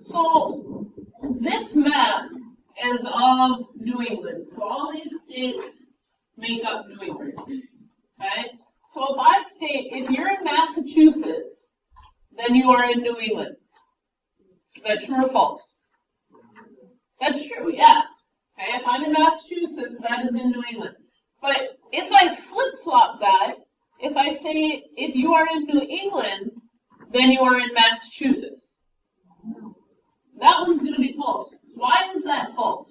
So this map is of New England. So all these states make up New England. Okay? So if I state, if you're in Massachusetts, then you are in New England. Is that true or false? That's true, yeah. Okay, if I'm in Massachusetts, that is in New England. But if I flip-flop that, if I say, if you are in New England, then you are in Massachusetts. That one's going to be false. Why is that false?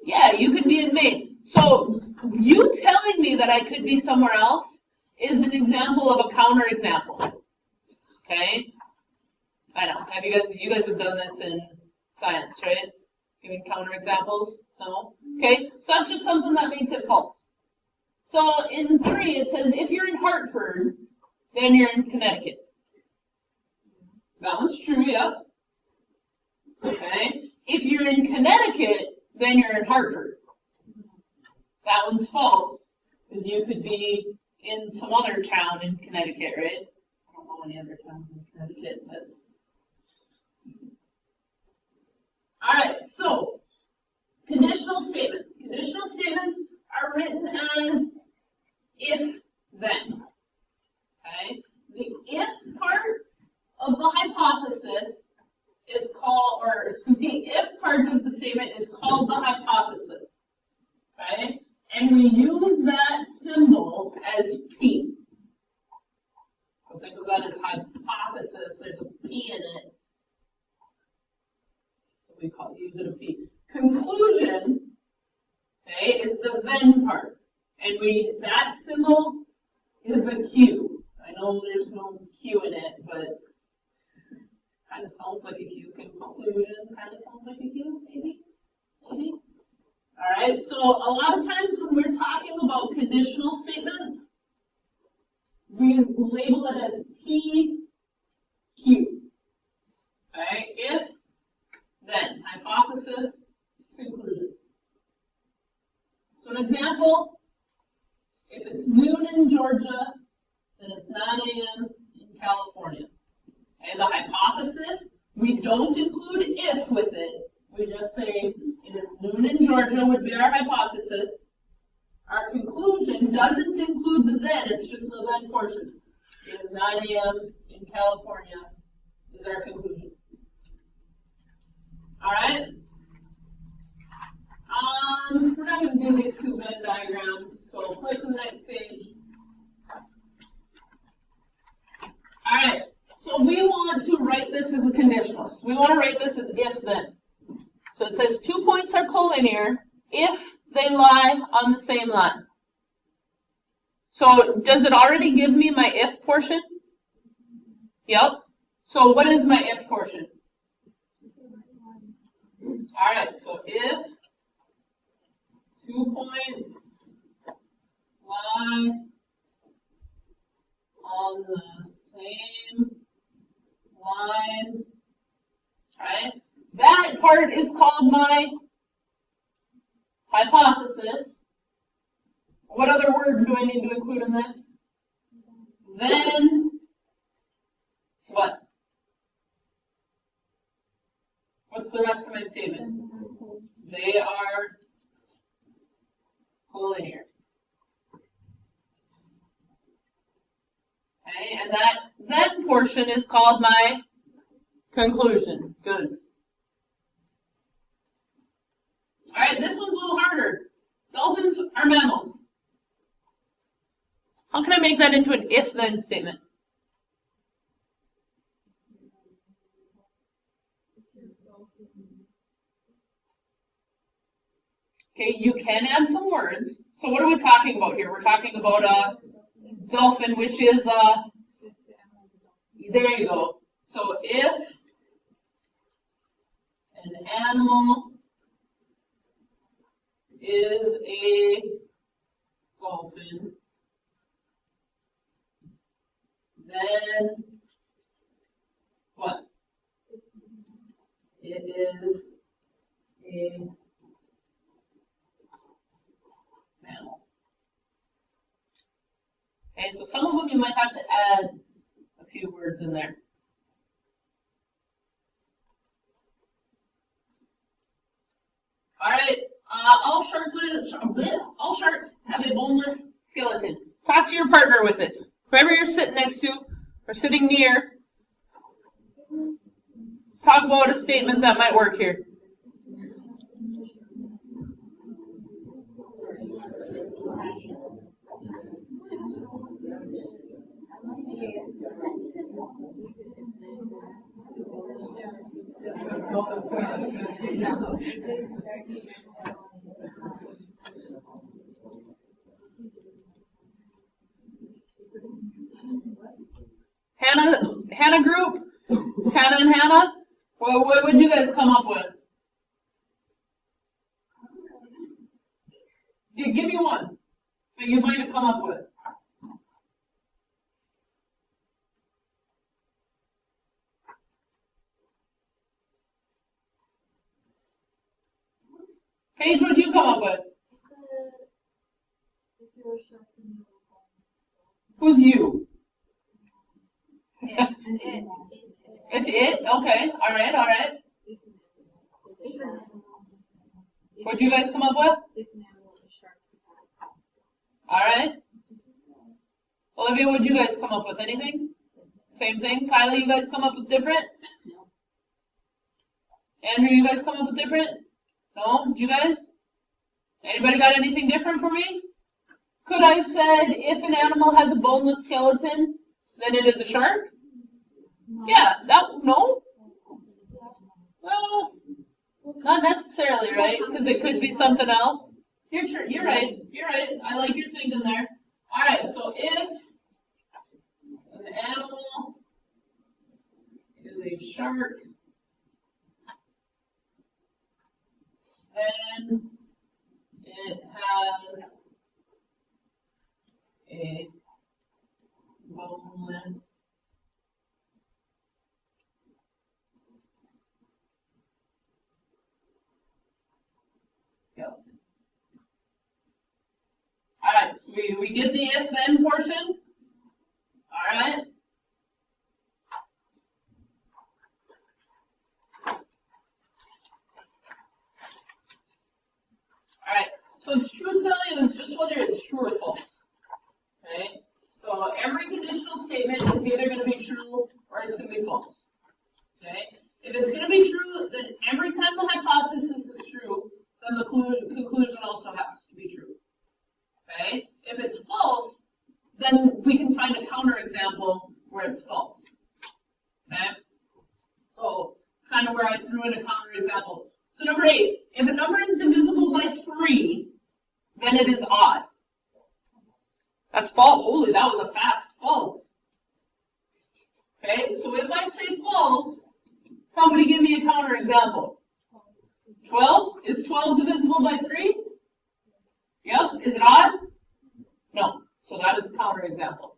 Yeah, you could be in Maine. So you telling me that I could be somewhere else is an example of a counterexample. Okay? I know. Have you guys have done this in science, right? Giving counterexamples? No? Okay, so that's just something that makes it false. So in 3, it says if you're in Hartford, then you're in Connecticut. That one's true, yep. Okay. If you're in Connecticut, then you're in Hartford. That one's false, because you could be in some other town in Connecticut, right? I don't know any other towns in Connecticut, but. Alright, so conditional statements. Conditional statements are written as if then. Okay? The if part of the hypothesis is called, or the if part of the statement is called the hypothesis. Okay? And we use that symbol as P. So think of that as hypothesis. There's a P in it. So we use it a P. Conclusion, okay, is the then part. And that symbol is a Q. I know there's no Q in it, but kind of sounds like a Q. Conclusion kind of sounds like a Q, maybe? Maybe? Alright, so a lot of times when we're talking about conditional statements, we label it as P, Q. Okay, if, then, hypothesis, conclusion. So an example, if it's noon in Georgia, then it's 9 a.m. in California. And the hypothesis, we don't include if with it. We just say it is noon in Georgia would be our hypothesis. Our conclusion doesn't include the then, it's just the then portion. It is 9 a.m. in California is our conclusion. Alright? We're not going to do these two Venn diagrams, so flip to the next page. Alright, so we want to write this as a conditional. So we want to write this as if then. So it says 2 points are collinear if they lie on the same line. So does it already give me my if portion? Yep. So what is my if portion? Alright, so if 2 points lie on the same line, right? That part is called my hypothesis. What other words do I need to include in this? Then, what? What's the rest of my statement? They are collinear. Okay, and that then portion is called my conclusion. Good. Alright, this one's a little harder. Dolphins are mammals. How can I make that into an if-then statement? Okay, you can add some words. So what are we talking about here? We're talking about a dolphin, which is there you go. So if an animal is a dolphin, then what? It is a mammal. Okay, so some of them you might have to add a few words in there. All right. All sharks have a boneless skeleton. Talk to your partner with this. Whoever you're sitting next to or sitting near. Talk about a statement that might work here. Hannah group? Hannah and Hannah? Well, what would you guys come up with? Give me one that you might have come up with. Paige, what'd you come up with? Who's you? It? Okay. All right. What'd you guys come up with? All right. Olivia, what'd you guys come up with? Anything? Same thing? Kylie, you guys come up with different? Andrew, you guys come up with different? No? You guys? Anybody got anything different for me? Could I have said if an animal has a boneless skeleton, then it is a shark? Yeah, no? Well, not necessarily, right? Because it could be something else. You're right. I like your thinking there. All right, so if an animal is a shark, then it has a boneless skeleton. All right, so we get the if-then portion. All right. All right, so its truth value is just whether it's true or false. Okay, so every conditional statement is either going to be true or it's going to be false. Okay, if it's going to be true, then every time the hypothesis is true, then the conclusion also has to be true. Okay, if it's false, then we can find a counterexample where it's false. Okay, so it's kind of where I threw in a counterexample. So number 8, if a number is divisible by 3, then it is odd. That's false. Holy, that was a fast false. Okay, so if I say false, somebody give me a counterexample. 12? Is 12 divisible by 3? Yep. Is it odd? No. So that is a counterexample.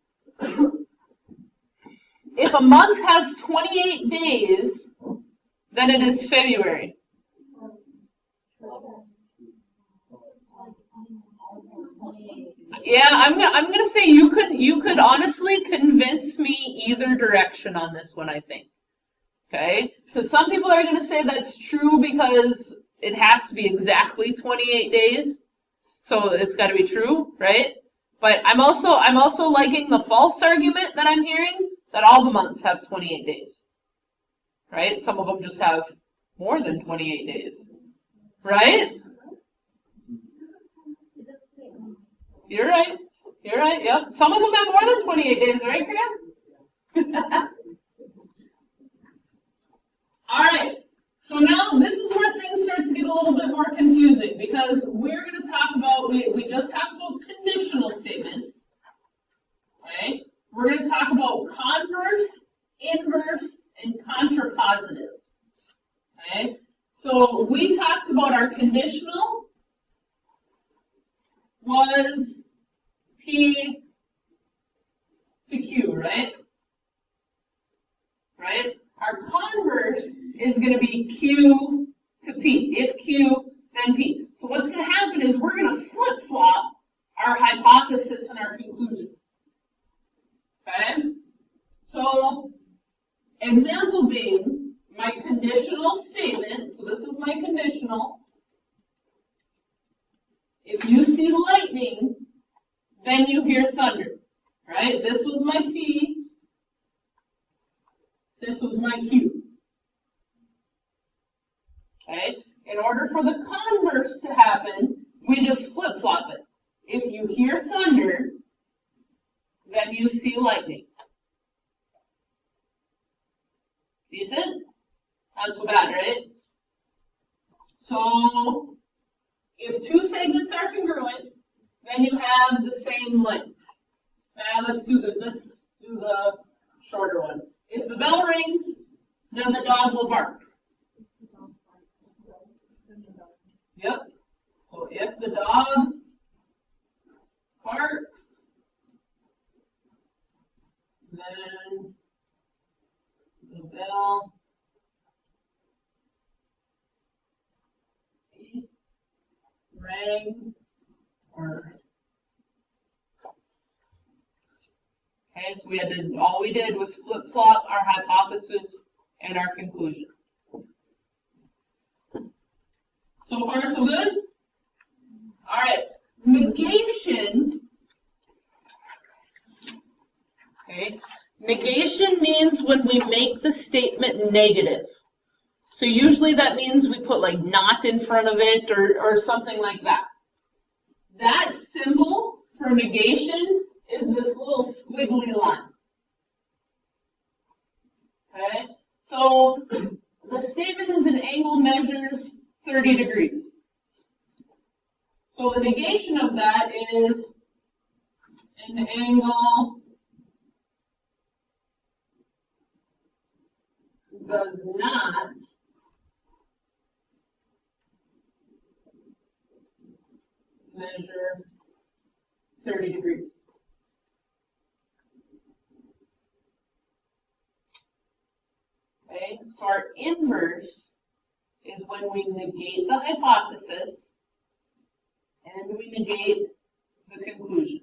If a month has 28 days, then it is February. Yeah, I'm gonna say you could honestly convince me either direction on this one, I think. Okay? Because some people are gonna say that's true because it has to be exactly 28 days. So it's gotta be true, right? But I'm also liking the false argument that I'm hearing that all the months have 28 days. Right? Some of them just have more than 28 days. Right? You're right. Yep. Some of them have more than 28 days, right, Chris? All right. So now this is where things start to get a little bit more confusing because we're going to talk about, we just talked about conditional statements. Okay. We're going to talk about converse, inverse, and contrapositives. Okay. So we talked about our conditional was P to Q, right? Right? Our converse is going to be Q to P. If Q, then P. So what's going to happen is we're going to flip-flop our hypothesis and our conclusion. Okay? So, example being, my conditional statement, so this is my conditional, If you see lightning, then you hear thunder, right? This was my P. This was my Q. Okay? In order for the converse to happen, we just flip-flop it. If you hear thunder, then you see lightning. Decent? Not so bad, right? So, if two segments are congruent, then you have the same length. Now let's do the shorter one. If the bell rings, then the dog will bark. Yep. So if the dog barks, then the bell rang or okay, so all we did was flip-flop our hypothesis and our conclusion. So far, so good? All right, negation. Okay, negation means when we make the statement negative. So usually that means we put like not in front of it or something like that. That symbol for negation is this little squiggly line. Okay, so the statement is an angle measures 30 degrees. So the negation of that is an angle does not measure 30 degrees. Okay, so our inverse is when we negate the hypothesis and we negate the conclusion.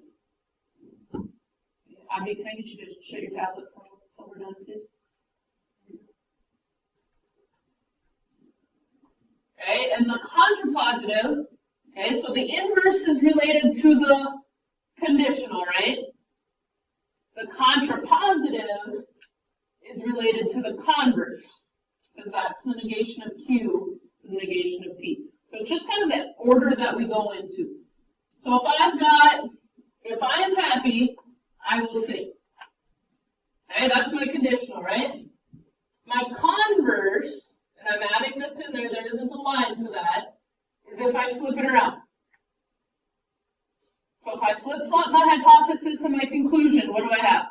Abby, can I get you to shut your tablet for me so we're done, please? Okay, and the contrapositive, okay, so the inverse is related to the conditional, right? The contrapositive is related to the converse, because that's the negation of Q, the negation of P. So it's just kind of that order that we go into. So if I am happy, I will sing. Okay, that's my conditional, right? My converse, and I'm adding this in there, there isn't a line for that, is if I flip it around. So if I flip-flop my hypothesis and my conclusion, what do I have?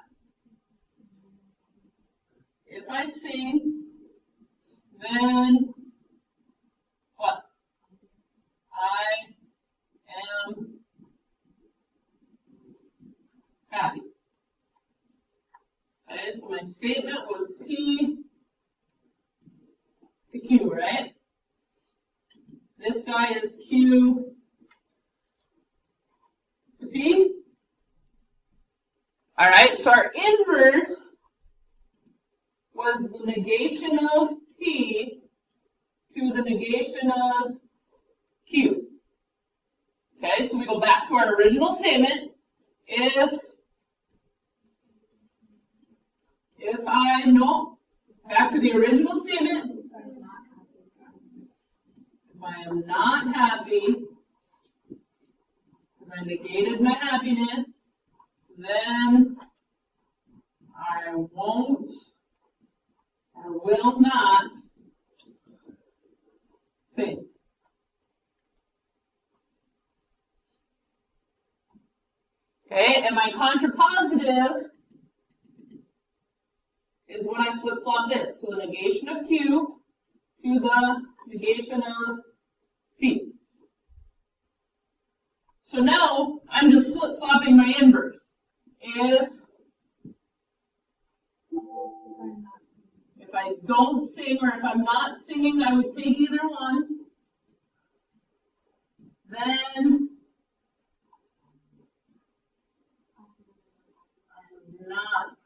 If I sing, then what? I am happy. Okay, so my statement was P to Q, right? This guy is Q to P. All right, so our inverse was the negation of P to the negation of Q. Okay, so we go back to our original statement. Back to the original statement. If I am not happy, because I negated my happiness, then I won't or will not sing. Okay, and my contrapositive is when I flip-flop this. So the negation of Q to the negation of P. So now I'm just flip-flopping my inverse. If I don't sing or if I'm not singing, I would take either one. Then I'm not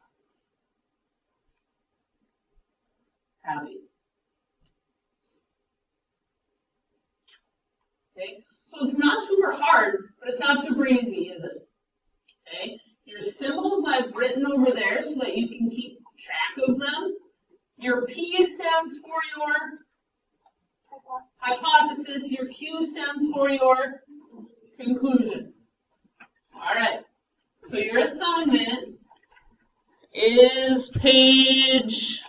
happy. Okay, So it's not super hard, but it's not super easy, is it? Okay. Your symbols I've written over there so that you can keep track of them. Your P stands for your hypothesis. Your Q stands for your conclusion. All right. So your assignment is page